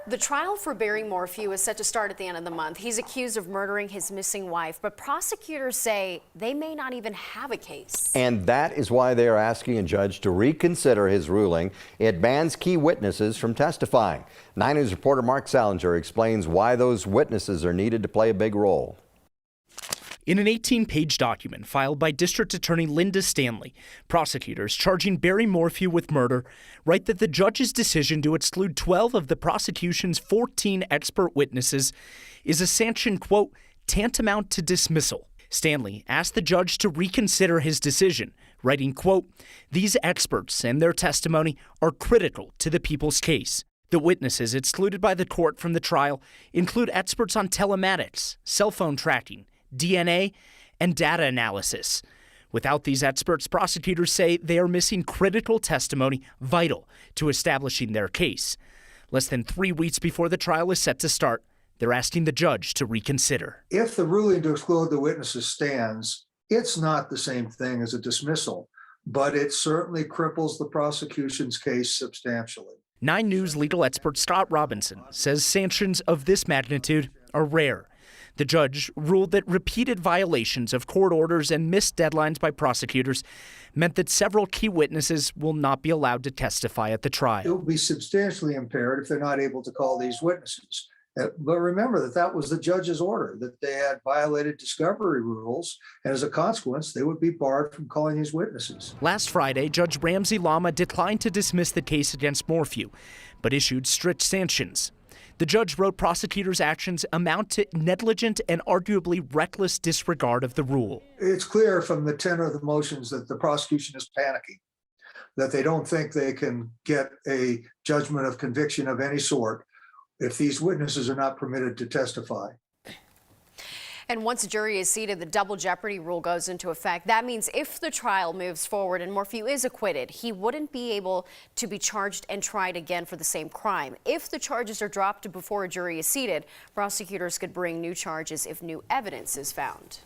The trial for Barry Morphew is set to start at the end of the month. He's accused of murdering his missing wife, but prosecutors say they may not even have a case. And that is why they are asking a judge to reconsider his ruling. It bans key witnesses from testifying. 9 News reporter Mark Salinger explains why those witnesses are needed to play a big role. In an 18-page document filed by District Attorney Linda Stanley, prosecutors charging Barry Morphew with murder write that the judge's decision to exclude 12 of the prosecution's 14 expert witnesses is a sanction, quote, tantamount to dismissal. Stanley asked the judge to reconsider his decision, writing, quote, these experts and their testimony are critical to the people's case. The witnesses excluded by the court from the trial include experts on telematics, cell phone tracking, DNA, and data analysis. Without these experts, prosecutors say they are missing critical testimony vital to establishing their case. Less than 3 weeks before the trial is set to start, they're asking the judge to reconsider. If the ruling to exclude the witnesses stands, it's not the same thing as a dismissal, but it certainly cripples the prosecution's case substantially. 9 News legal expert Scott Robinson says sanctions of this magnitude are rare. The judge ruled that repeated violations of court orders and missed deadlines by prosecutors meant that several key witnesses will not be allowed to testify at the trial. It will be substantially impaired if they're not able to call these witnesses. But remember that was the judge's order, that they had violated discovery rules, and as a consequence, they would be barred from calling these witnesses. Last Friday, Judge Ramsey Lama declined to dismiss the case against Morphew, but issued strict sanctions. The judge wrote prosecutors' actions amount to negligent and arguably reckless disregard of the rule. It's clear from the tenor of the motions that the prosecution is panicking, that they don't think they can get a judgment of conviction of any sort if these witnesses are not permitted to testify. And once a jury is seated, the double jeopardy rule goes into effect. That means if the trial moves forward and Morphew is acquitted, he wouldn't be able to be charged and tried again for the same crime. If the charges are dropped before a jury is seated, prosecutors could bring new charges if new evidence is found.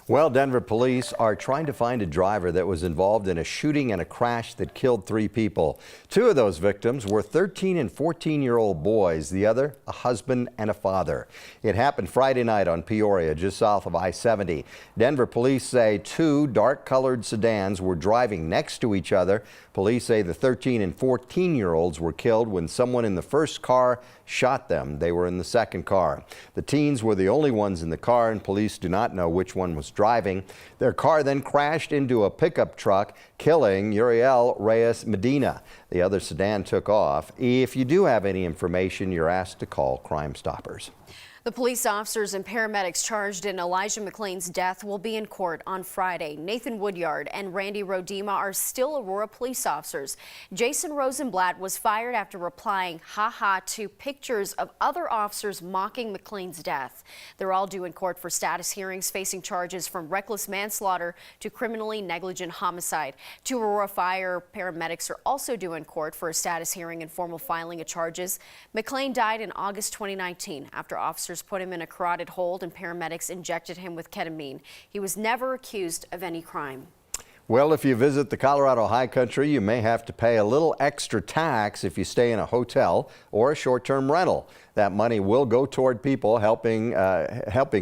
Well, Denver police are trying to find a driver that was involved in a shooting and a crash that killed 3 people. 2 of those victims were 13 and 14-year-old boys, the other a husband and a father. It happened Friday night on Peoria, just south of I-70. Denver police say 2 dark-colored sedans were driving next to each other. Police say the 13 and 14-year-olds were killed when someone in the first car shot them. They were in the second car. The teens were the only ones in the car, and police do not know which one was driving. Their car then crashed into a pickup truck, killing Uriel Reyes Medina. The other sedan took off. If you do have any information, you're asked to call Crime Stoppers. The police officers and paramedics charged in Elijah McClain's death will be in court on Friday. Nathan Woodyard and Randy Rodema are still Aurora police officers. Jason Rosenblatt was fired after replying "ha-ha" to pictures of other officers mocking McClain's death. They're all due in court for status hearings, facing charges from reckless manslaughter to criminally negligent homicide. 2 Aurora Fire paramedics are also due in court for a status hearing and formal filing of charges. McClain died in August 2019 after officers put him in a carotid hold and paramedics injected him with ketamine. He was never accused of any crime. Well, if you visit the Colorado High Country, you may have to pay a little extra tax if you stay in a hotel or a short-term rental. That money will go toward people helping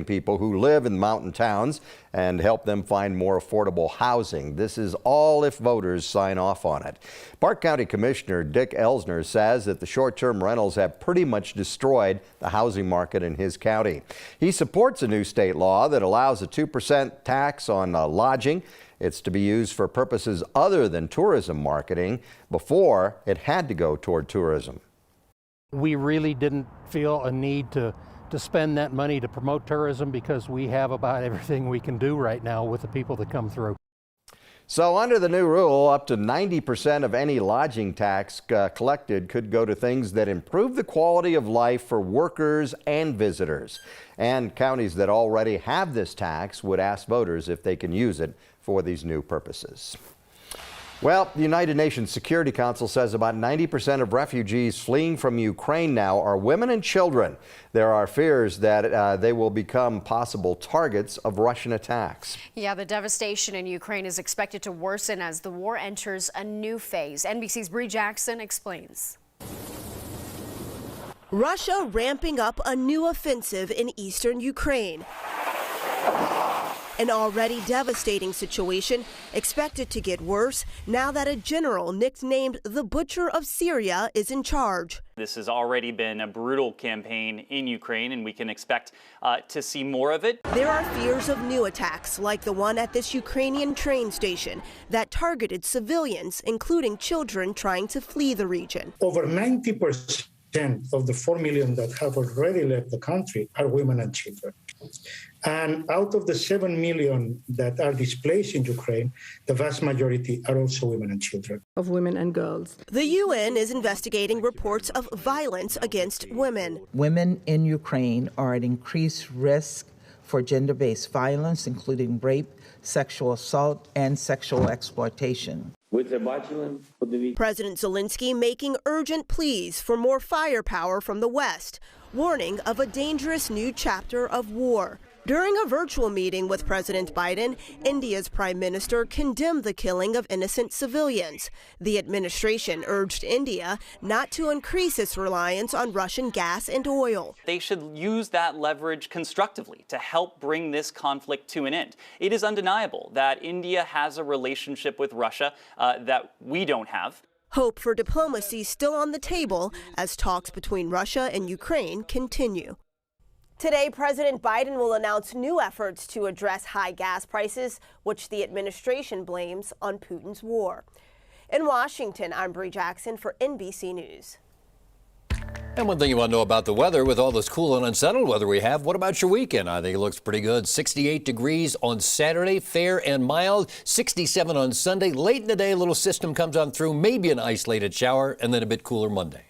people who live in mountain towns and help them find more affordable housing. This is all if voters sign off on it. Park County Commissioner Dick Elsner says that the short-term rentals have pretty much destroyed the housing market in his county. He supports a new state law that allows a 2% tax on lodging. It's to be used for purposes other than tourism marketing. Before, it had to go toward tourism. We really didn't feel a need to spend that money to promote tourism because we have about everything we can do right now with the people that come through. So under the new rule, up to 90% of any lodging tax collected could go to things that improve the quality of life for workers and visitors. And counties that already have this tax would ask voters if they can use it for these new purposes. Well, the United Nations Security Council says about 90% of refugees fleeing from Ukraine now are women and children. There are fears that they will become possible targets of Russian attacks. Yeah, the devastation in Ukraine is expected to worsen as the war enters a new phase. NBC's Bree Jackson explains. Russia ramping up a new offensive in eastern Ukraine. An already devastating situation expected to get worse now that a general nicknamed the Butcher of Syria is in charge. This has already been a brutal campaign in Ukraine, and we can expect to see more of it. There are fears of new attacks like the one at this Ukrainian train station that targeted civilians, including children trying to flee the region. Over 90% of the 4 million that have already left the country are women and children. And out of the 7 million that are displaced in Ukraine, the vast majority are also women and children. Of women and girls. The UN is investigating reports of violence against women. Women in Ukraine are at increased risk for gender-based violence, including rape, sexual assault, and sexual exploitation. President Zelensky making urgent pleas for more firepower from the West, warning of a dangerous new chapter of war. During a virtual meeting with President Biden, India's prime minister condemned the killing of innocent civilians. The administration urged India not to increase its reliance on Russian gas and oil. They should use that leverage constructively to help bring this conflict to an end. It is undeniable that India has a relationship with Russia that we don't have. Hope for diplomacy still on the table as talks between Russia and Ukraine continue. Today, President Biden will announce new efforts to address high gas prices, which the administration blames on Putin's war. In Washington, I'm Bree Jackson for NBC News. And one thing you want to know about the weather, with all this cool and unsettled weather we have, what about your weekend? I think it looks pretty good. 68 degrees on Saturday, fair and mild. 67 on Sunday. Late in the day, a little system comes on through, maybe an isolated shower, and then a bit cooler Monday.